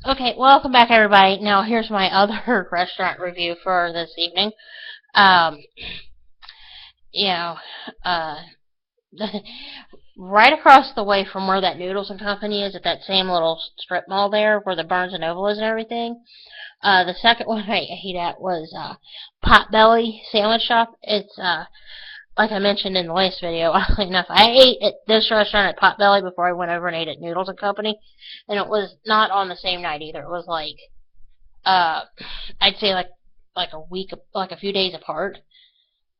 Okay, welcome back, everybody. Now, here's my other restaurant review for this evening. Um, you know, uh, right across the way from where that Noodles and Company is, at that same little strip mall there, where the Barnes and Noble is and everything. The second one I ate at was Potbelly Sandwich Shop. It's like I mentioned in the last video. Oddly enough, I ate at this restaurant at Potbelly before I went over and ate at Noodles and Company, and it was not on the same night either. It was like uh, I'd say like a week, like a few days apart,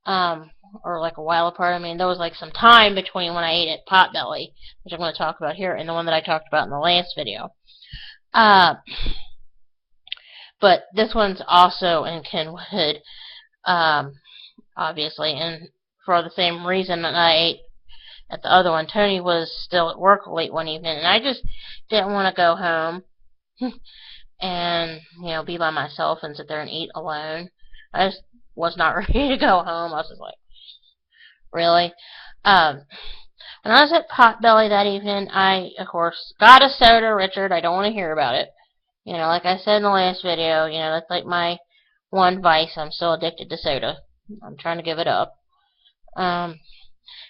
um, or like a while apart. I mean, there was like some time between when I ate at Potbelly, which I'm going to talk about here, and the one that I talked about in the last video. Uh, but this one's also in Kenwood, um, obviously, and for the same reason that I ate at the other one. Tony was still at work late one evening, and I just didn't want to go home and be by myself and sit there and eat alone. I just was not ready to go home. I was just like, really. Um, when I was at Potbelly that evening, I of course got a soda. Richard, I don't want to hear about it. Like I said in the last video, that's like my one vice. I'm still addicted to soda. I'm trying to give it up. And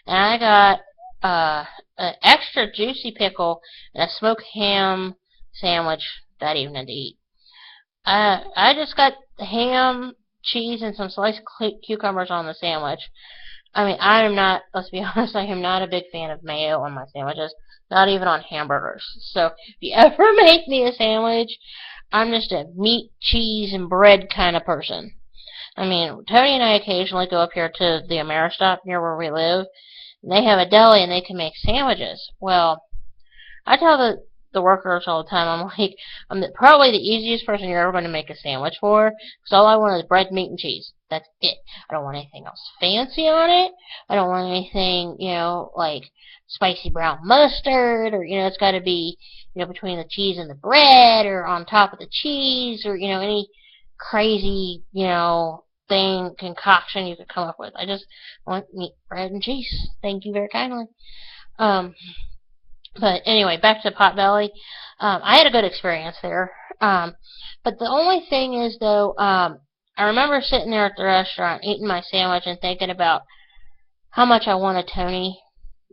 I got an extra juicy pickle and a smoked ham sandwich that evening to eat. I just got ham, cheese, and some sliced cucumbers on the sandwich. I mean, I am not, let's be honest, I am not a big fan of mayo on my sandwiches, not even on hamburgers. So if you ever make me a sandwich, I'm just a meat, cheese, and bread kind of person. I mean, Tony and I occasionally go up here to the Ameristop near where we live, and they have a deli and they can make sandwiches. Well, I tell the workers all the time, I'm like, probably the easiest person you're ever going to make a sandwich for, because all I want is bread, meat, and cheese. That's it. I don't want anything else fancy on it. I don't want anything, like spicy brown mustard, or, it's got to be, between the cheese and the bread, or on top of the cheese, or, any crazy, concoction you could come up with. I just want meat, bread, and cheese. Thank you very kindly. But anyway, back to Potbelly. I had a good experience there. But the only thing is, though, I remember sitting there at the restaurant eating my sandwich and thinking about how much I wanted Tony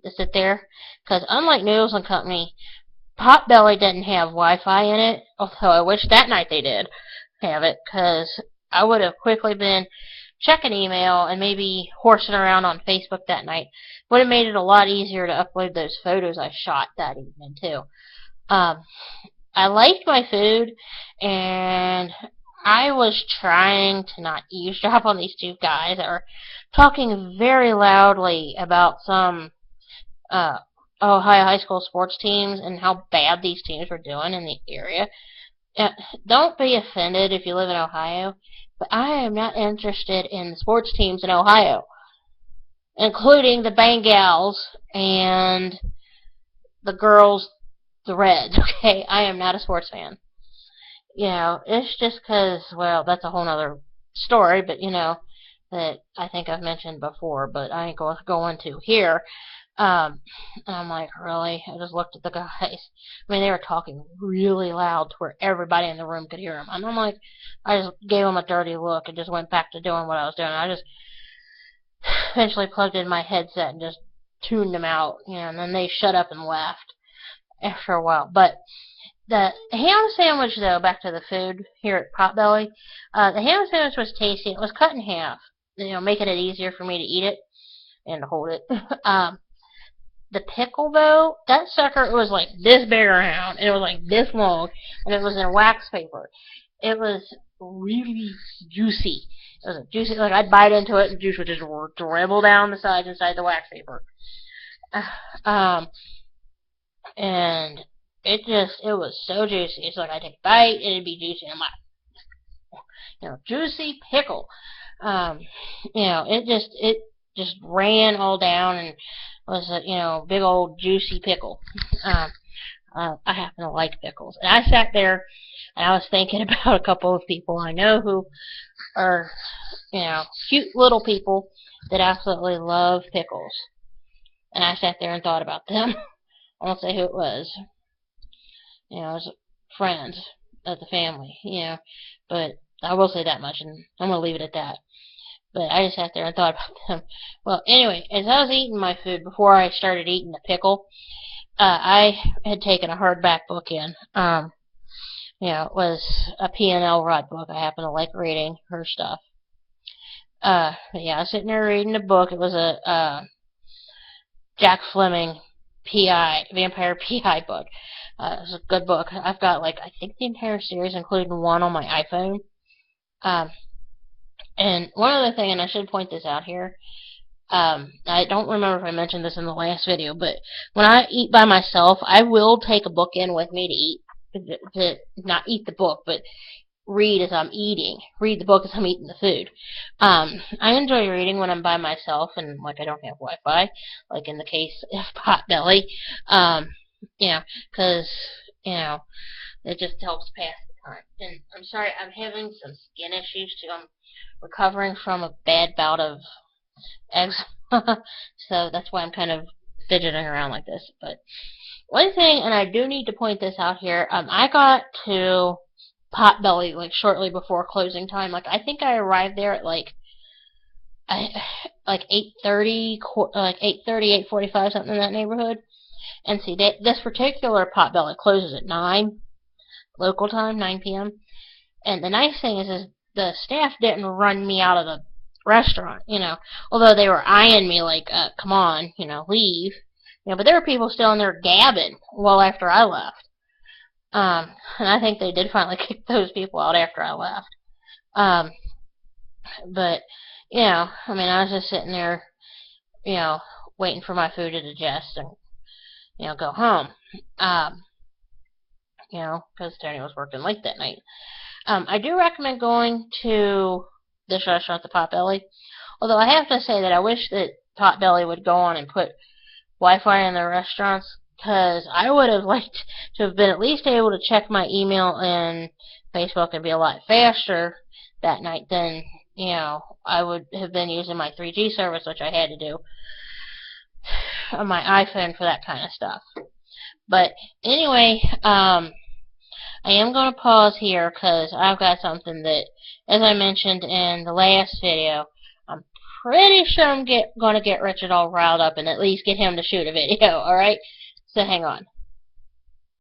to sit there. Because unlike Noodles and Company, Potbelly didn't have Wi-Fi in it, although I wish that night they did have it, because I would have quickly been checking email and maybe horsing around on Facebook that night. Would have made it a lot easier to upload those photos I shot that evening, too. I liked my food, and I was trying to not eavesdrop on these two guys that were talking very loudly about some Ohio high school sports teams and how bad these teams were doing in the area. Don't be offended if you live in Ohio, but I am not interested in the sports teams in Ohio, including the Bengals and the girls, the Reds, okay? I am not a sports fan. It's just because, well, that's a whole other story, but, that I think I've mentioned before, but I ain't going to go into here. And I'm like, really? I just looked at the guys. I mean, they were talking really loud to where everybody in the room could hear them. And I'm like, I just gave them a dirty look and just went back to doing what I was doing. I just eventually plugged in my headset and just tuned them out, and then they shut up and left after a while. But the ham sandwich, though, back to the food here at Potbelly, the ham sandwich was tasty. It was cut in half, making it easier for me to eat it and to hold it. The pickle, though, that sucker was like this big around, and it was like this long, and it was in wax paper. It was really juicy. It was juicy, like I'd bite into it, and juice would just dribble down the sides inside the wax paper. And it was so juicy. It's like I'd take a bite, and it'd be juicy, and I'm like, juicy pickle. It just ran all down and was a big old juicy pickle. I happen to like pickles, and I sat there and I was thinking about a couple of people I know who are cute little people that absolutely love pickles, and I sat there and thought about them. I won't say who it was. It was friends, at the family, you know. But I will say that much, and I'm gonna leave it at that. But I just sat there and thought about them. Well, anyway, as I was eating my food before I started eating the pickle, I had taken a hardback book in. It was a P&L Rudd book. I happen to like reading her stuff. Yeah, I was sitting there reading the book. It was a Jack Fleming vampire PI book. It was a good book. I've got I think the entire series, including one on my iPhone. And one other thing, and I should point this out here. I don't remember if I mentioned this in the last video, but when I eat by myself, I will take a book in with me to eat. To not eat the book, but read as I'm eating. Read the book as I'm eating the food. I enjoy reading when I'm by myself and I don't have Wi-Fi, like in the case of Potbelly. Because it just helps pass the time. And I'm sorry, I'm having some skin issues too. I'm recovering from a bad bout of eczema, so that's why I'm kind of fidgeting around like this. But one thing, and I do need to point this out here, I got to Potbelly shortly before closing time. I think I arrived there at 8:30, 8:45, something in that neighborhood. And see, this particular Potbelly closes at 9 local time, 9 p.m. And the nice thing is the staff didn't run me out of the restaurant, although they were eyeing me come on, leave. But there were people still in there gabbing well after I left. And I think they did finally kick those people out after I left. But, I was just sitting there, waiting for my food to digest and, go home. Because Tony was working late that night. I do recommend going to this restaurant, the Potbelly. Although I have to say that I wish that Potbelly would go on and put Wi-Fi in their restaurants, because I would have liked to have been at least able to check my email and Facebook and be a lot faster that night than, I would have been using my 3G service, which I had to do on my iPhone for that kind of stuff. But anyway, I am going to pause here because I've got something that, as I mentioned in the last video, I'm pretty sure I'm going to get Richard all riled up and at least get him to shoot a video, alright? So hang on.